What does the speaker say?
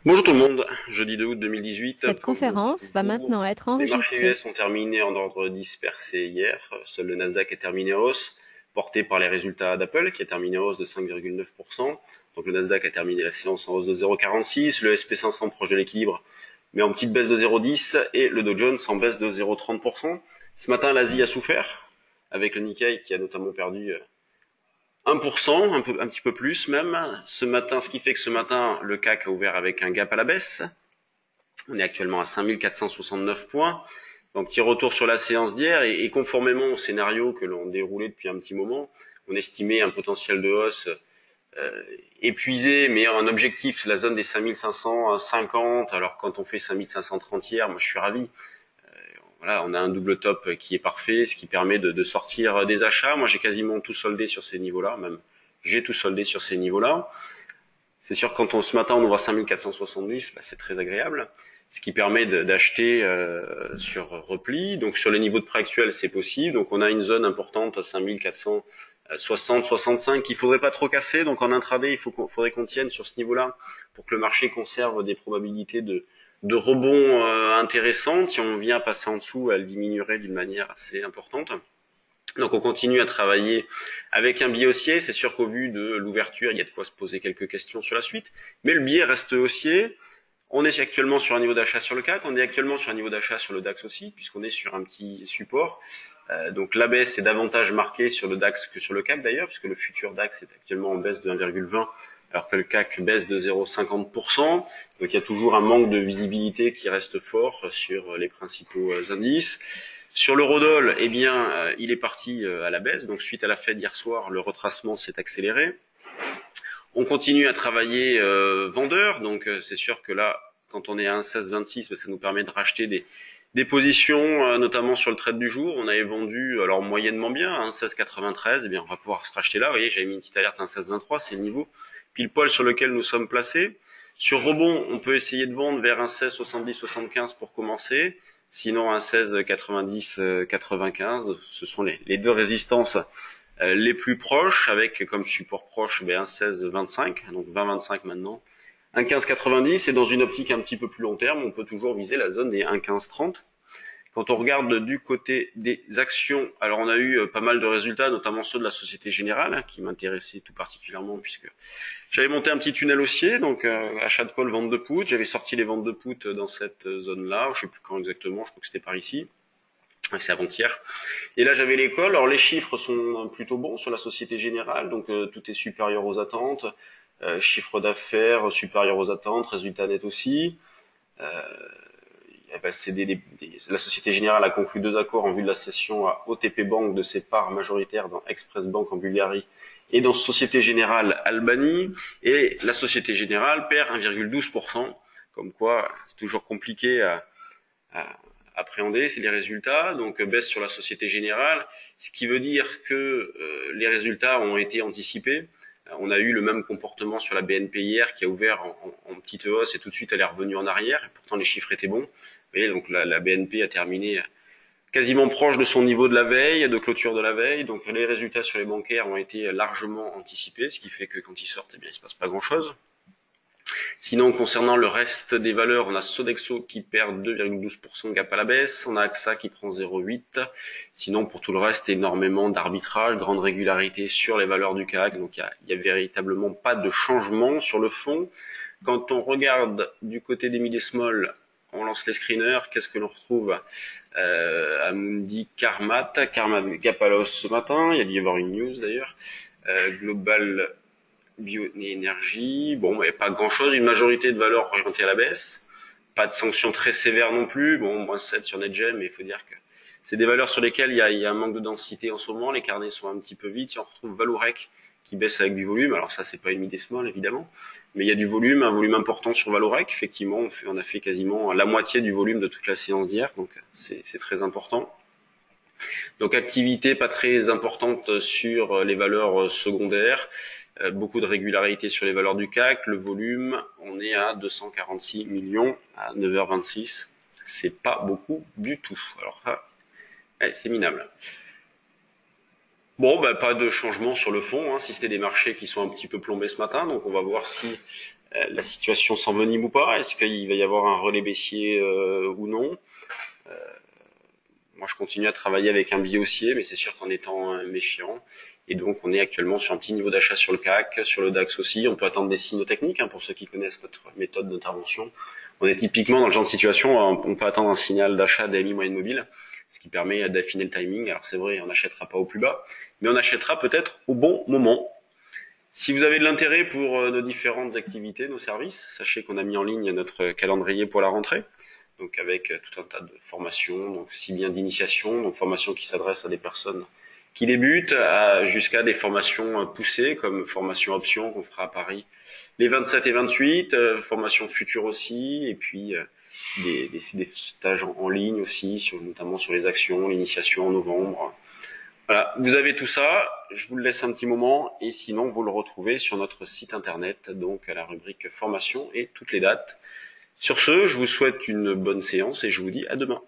Bonjour tout le monde, jeudi 2 août 2018, Cette comme conférence va maintenant toujours. être Les marchés enregistrée. US ont terminé en ordre dispersé hier. Seul le Nasdaq est terminé en hausse, porté par les résultats d'Apple, qui a terminé en hausse de 5,9%. Donc le Nasdaq a terminé la séance en hausse de 0,46, le SP500 proche de l'équilibre, mais en petite baisse de 0,10, et le Dow Jones en baisse de 0,30%. Ce matin, l'Asie a souffert, avec le Nikkei qui a notamment perdu 1%, un petit peu plus même. Ce matin, ce qui fait que ce matin, le CAC a ouvert avec un gap à la baisse. On est actuellement à 5469 points. Donc petit retour sur la séance d'hier et conformément au scénario que l'on déroulait depuis un petit moment, on estimait un potentiel de hausse épuisé, mais un objectif, la zone des 5550. Alors quand on fait 5530 hier, moi je suis ravi. Voilà, on a un double top qui est parfait, ce qui permet de sortir des achats. Moi j'ai quasiment tout soldé sur ces niveaux-là, même j'ai tout soldé sur ces niveaux-là. C'est sûr que ce matin on ouvre à 5470, bah, c'est très agréable, ce qui permet d'acheter sur repli. Donc sur les niveaux de prix actuels, c'est possible. Donc on a une zone importante à 5460, 65 qu'il faudrait pas trop casser. Donc en intraday, faudrait qu'on tienne sur ce niveau-là pour que le marché conserve des probabilités de rebond intéressantes. Si on vient passer en dessous, elle diminuerait d'une manière assez importante. Donc on continue à travailler avec un biais haussier. C'est sûr qu'au vu de l'ouverture, il y a de quoi se poser quelques questions sur la suite. Mais le biais reste haussier. On est actuellement sur un niveau d'achat sur le CAC, on est actuellement sur un niveau d'achat sur le DAX aussi, puisqu'on est sur un petit support. Donc la baisse est davantage marquée sur le DAX que sur le CAC d'ailleurs, puisque le futur DAX est actuellement en baisse de 1,20, alors que le CAC baisse de 0,50%. Donc il y a toujours un manque de visibilité qui reste fort sur les principaux indices. Sur l'eurodoll, eh bien, il est parti à la baisse. Donc suite à la Fed hier soir, le retracement s'est accéléré. On continue à travailler vendeur, donc c'est sûr que là, quand on est à 1,1626, ça nous permet de racheter des positions, notamment sur le trade du jour. On avait vendu, alors moyennement bien, à 1,1693, eh bien on va pouvoir se racheter là. Vous voyez, j'avais mis une petite alerte à 1,1623, c'est le niveau pile poil sur lequel nous sommes placés. Sur rebond, on peut essayer de vendre vers 1,1670-75 pour commencer. Sinon, 1,1690-95, ce sont les deux résistances les plus proches, avec comme support proche un 16,25, donc 20,25 maintenant, un 15,90, et dans une optique un petit peu plus long terme, on peut toujours viser la zone des 1,15,30. Quand on regarde du côté des actions, alors on a eu pas mal de résultats, notamment ceux de la Société Générale, qui m'intéressaient tout particulièrement, puisque j'avais monté un petit tunnel haussier, donc achat de call, vente de put, j'avais sorti les ventes de put dans cette zone-là, je sais plus quand exactement, je crois que c'était par ici, c'est avant-hier. Et là, j'avais l'école. Alors, les chiffres sont plutôt bons sur la Société Générale, donc tout est supérieur aux attentes. Chiffre d'affaires supérieur aux attentes, résultat net aussi. Euh, la Société Générale a conclu deux accords en vue de la cession à OTP Bank de ses parts majoritaires dans Express Bank en Bulgarie et dans Société Générale Albanie. Et la Société Générale perd 1,12%, comme quoi c'est toujours compliqué à appréhender, c'est les résultats, donc baisse sur la Société Générale, ce qui veut dire que les résultats ont été anticipés. On a eu le même comportement sur la BNP hier qui a ouvert en petite hausse et tout de suite elle est revenue en arrière, et pourtant les chiffres étaient bons. Vous voyez, donc la BNP a terminé quasiment proche de son niveau de la veille, de clôture de la veille, donc les résultats sur les bancaires ont été largement anticipés, ce qui fait que quand ils sortent, eh bien, il ne se passe pas grand-chose. Sinon, concernant le reste des valeurs, on a Sodexo qui perd 2,12% gap à la baisse, on a AXA qui prend 0,8. Sinon, pour tout le reste, énormément d'arbitrage, grande régularité sur les valeurs du CAC, donc il y a véritablement pas de changement sur le fond. Quand on regarde du côté des mid et small, on lance les screeners, qu'est-ce que l'on retrouve Amundi, Carmat gap à la hausse ce matin, il y a dû y avoir une news d'ailleurs. Global Bioénergie, bon, mais pas grand-chose, une majorité de valeurs orientées à la baisse, pas de sanctions très sévères non plus, bon, moins 7 sur NetGem, mais il faut dire que c'est des valeurs sur lesquelles il y a un manque de densité en ce moment, les carnets sont un petit peu vides. Si on retrouve Valorec qui baisse avec du volume, alors ça c'est pas une mid-small évidemment, mais il y a du volume, un volume important sur Valorec, effectivement, on a fait quasiment la moitié du volume de toute la séance d'hier, donc c'est très important. Donc activité pas très importante sur les valeurs secondaires, beaucoup de régularité sur les valeurs du CAC, le volume, on est à 246 millions à 9h26, c'est pas beaucoup du tout. Alors c'est minable. Bon, pas de changement sur le fond, hein, si c'était des marchés qui sont un petit peu plombés ce matin, donc on va voir si la situation s'envenime ou pas, est-ce qu'il va y avoir un relais baissier ou non. Moi, je continue à travailler avec un biais haussier, mais c'est sûr qu'en étant méfiant. Et donc, on est actuellement sur un petit niveau d'achat sur le CAC, sur le DAX aussi. On peut attendre des signaux techniques, pour ceux qui connaissent notre méthode d'intervention. On est typiquement dans le genre de situation où on peut attendre un signal d'achat DMI moyenne mobile, ce qui permet d'affiner le timing. Alors c'est vrai, on n'achètera pas au plus bas, mais on achètera peut-être au bon moment. Si vous avez de l'intérêt pour nos différentes activités, nos services, sachez qu'on a mis en ligne notre calendrier pour la rentrée. Donc avec tout un tas de formations, donc si bien d'initiation, donc formations qui s'adressent à des personnes qui débutent, jusqu'à des formations poussées comme formation option qu'on fera à Paris les 27 et 28, formation future aussi, et puis des stages en ligne aussi, notamment sur les actions, l'initiation en novembre. Voilà, vous avez tout ça, je vous le laisse un petit moment, et sinon vous le retrouvez sur notre site internet, donc à la rubrique formation et toutes les dates. Sur ce, je vous souhaite une bonne séance et je vous dis à demain.